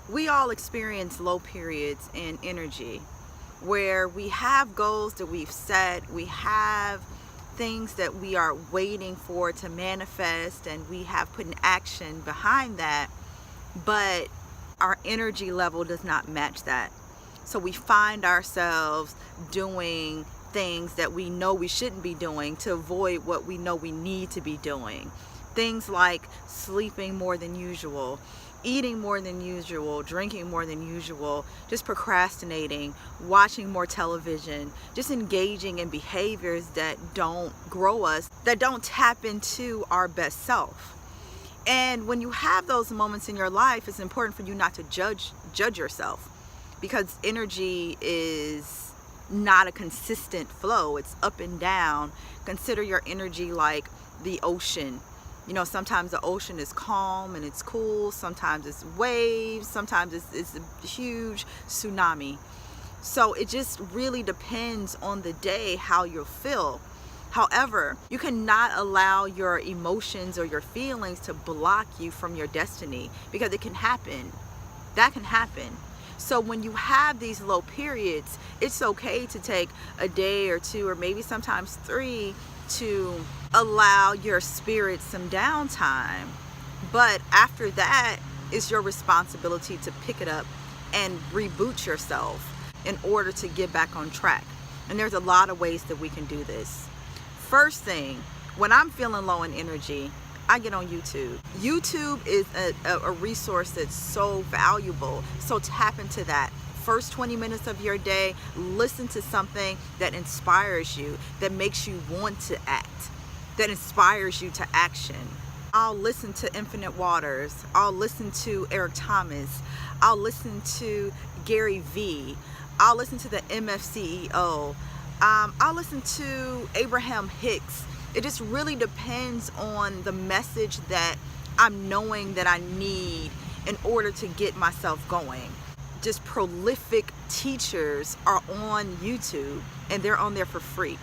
We all experience low periods in energy where we have goals that we've set, we have things that we are waiting for to manifest, and we have put an action behind that, but our energy level does not match that. So we find ourselves doing things that we know we shouldn't be doing to avoid what we know we need to be doing. Things like sleeping more than usual, eating more than usual, drinking more than usual, just procrastinating, watching more television, just engaging in behaviors that don't grow us, that don't tap into our best self. And when you have those moments in your life, it's important for you not to judge yourself, because energy is not a consistent flow. It's up and down. Consider your energy like the ocean. You know, sometimes the ocean is calm and it's cool. Sometimes it's waves. Sometimes it's a huge tsunami. So it just really depends on the day how you'll feel. However, you cannot allow your emotions or your feelings to block you from your destiny, because it can happen. That can happen. So when you have these low periods, it's okay to take a day or two, or maybe sometimes 3, to allow your spirit some downtime. But after that, it's your responsibility to pick it up and reboot yourself in order to get back on track. And there's a lot of ways that we can do this. First thing, when I'm feeling low in energy, I get on YouTube. YouTube is a resource that's so valuable. So tap into that. First 20 minutes of your day, listen to something that inspires you, that makes you want to act, that inspires you to action. I'll listen to Infinite Waters. I'll listen to Eric Thomas. I'll listen to Gary Vee. I'll listen to the MFCEO. I'll listen to Abraham Hicks. It just really depends on the message that I'm knowing that I need in order to get myself going. Just prolific teachers are on YouTube, and they're on there for free.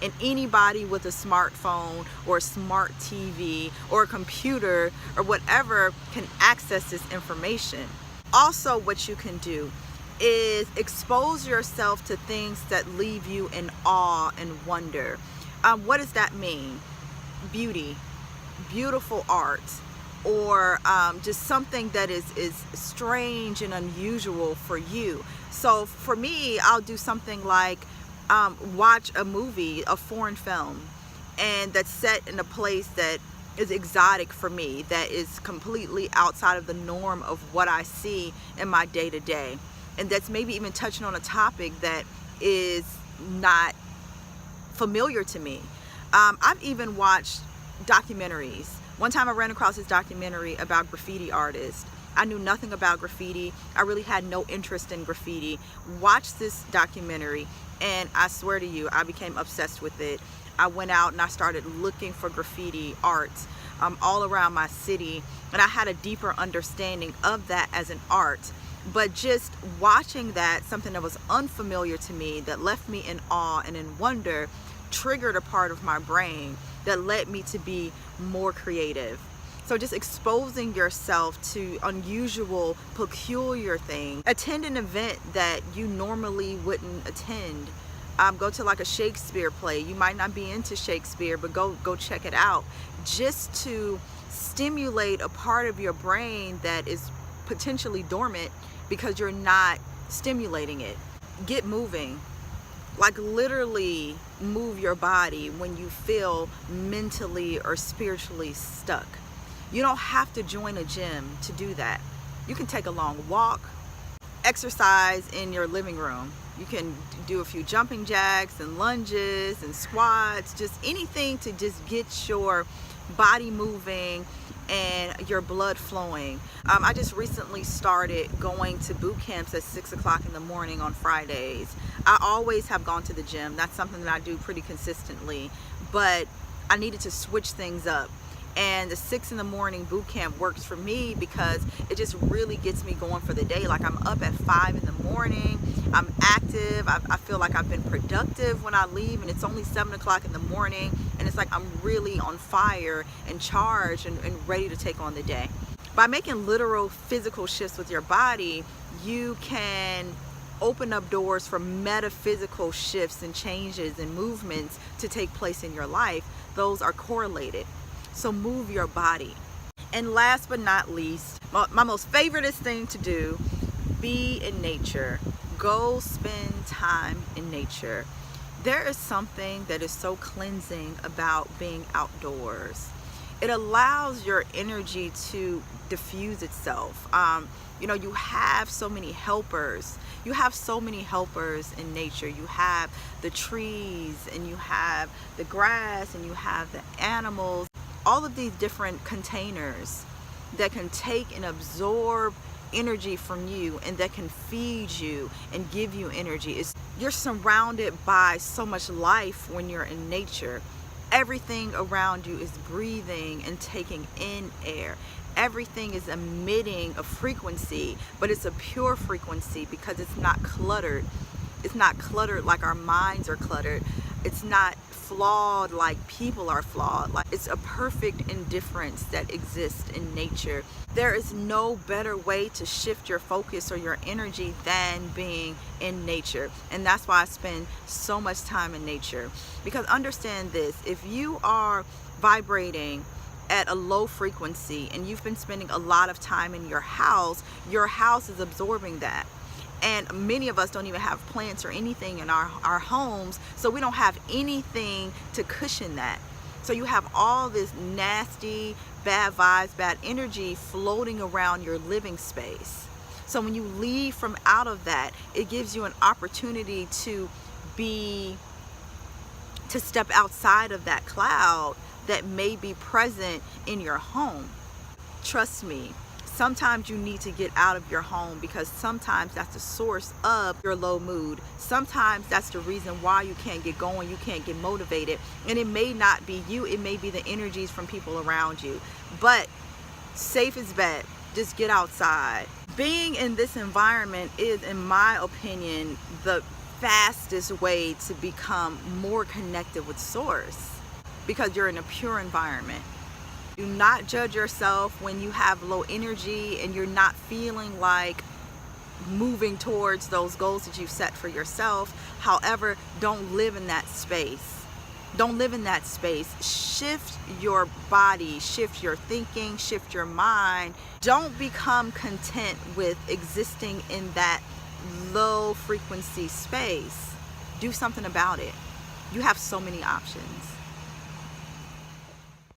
And anybody with a smartphone or a smart TV or a computer or whatever can access this information. Also, what you can do is expose yourself to things that leave you in awe and wonder. What does that mean? Beauty, beautiful art, or just something that is strange and unusual for you. So for me, I'll do something like watch a movie, a foreign film, and that's set in a place that is exotic for me, that is completely outside of the norm of what I see in my day-to-day, and that's maybe even touching on a topic that is not familiar to me. I've even watched documentaries. One time I ran across this documentary about graffiti artists. I knew nothing about graffiti. I really had no interest in graffiti. Watched this documentary, and I swear to you, I became obsessed with it. I went out and I started looking for graffiti art all around my city, and I had a deeper understanding of that as an art. But just watching that, something that was unfamiliar to me, that left me in awe and in wonder, triggered a part of my brain that led me to be more creative. So just exposing yourself to unusual, peculiar things. Attend an event that you normally wouldn't attend. Go to like a Shakespeare play. You might not be into Shakespeare, but go check it out, just to stimulate a part of your brain that is potentially dormant because you're not stimulating it. Get moving. Like literally move your body when you feel mentally or spiritually stuck. You don't have to join a gym to do that. You can take a long walk, exercise in your living room. You can do a few jumping jacks and lunges and squats, just anything to just get your body moving and your blood flowing. I just recently started going to boot camps at 6 o'clock in the morning on Fridays. I always have gone to the gym. That's something that I do pretty consistently, but I needed to switch things up. And the 6 in the morning boot camp works for me because it just really gets me going for the day. Like I'm up at 5 in the morning, I'm active, I feel like I've been productive when I leave, and it's only 7 o'clock in the morning, and it's like I'm really on fire and charged and ready to take on the day. By making literal physical shifts with your body, you can open up doors for metaphysical shifts and changes and movements to take place in your life. Those are correlated. So move your body. And last but not least, my most favoriteest thing to do, be in nature. Go spend time in nature. There is something that is so cleansing about being outdoors. It allows your energy to diffuse itself. You have so many helpers. You have so many helpers in nature. You have the trees, and you have the grass, and you have the animals. All of these different containers that can take and absorb energy from you, and that can feed you and give you energy. You're surrounded by so much life when you're in nature. Everything around you is breathing and taking in air. Everything is emitting a frequency, but it's a pure frequency because it's not cluttered. It's not cluttered like our minds are cluttered. It's not flawed like people are flawed. Like, it's a perfect indifference that exists in nature. There is no better way to shift your focus or your energy than being in nature. And that's why I spend so much time in nature. Because understand this, if you are vibrating at a low frequency and you've been spending a lot of time in your house is absorbing that. And many of us don't even have plants or anything in our homes, so we don't have anything to cushion that. So you have all this nasty, bad vibes, bad energy floating around your living space. So when you leave from out of that, it gives you an opportunity to step outside of that cloud that may be present in your home. Trust me, sometimes you need to get out of your home, because sometimes that's the source of your low mood. Sometimes that's the reason why you can't get going, you can't get motivated. And it may not be you, it may be the energies from people around you. But safe is bet, just get outside. Being in this environment is, in my opinion, the fastest way to become more connected with source, because you're in a pure environment. Do not judge yourself when you have low energy and you're not feeling like moving towards those goals that you've set for yourself. However, don't live in that space. Don't live in that space. Shift your body, shift your thinking, shift your mind. Don't become content with existing in that low frequency space. Do something about it. You have so many options.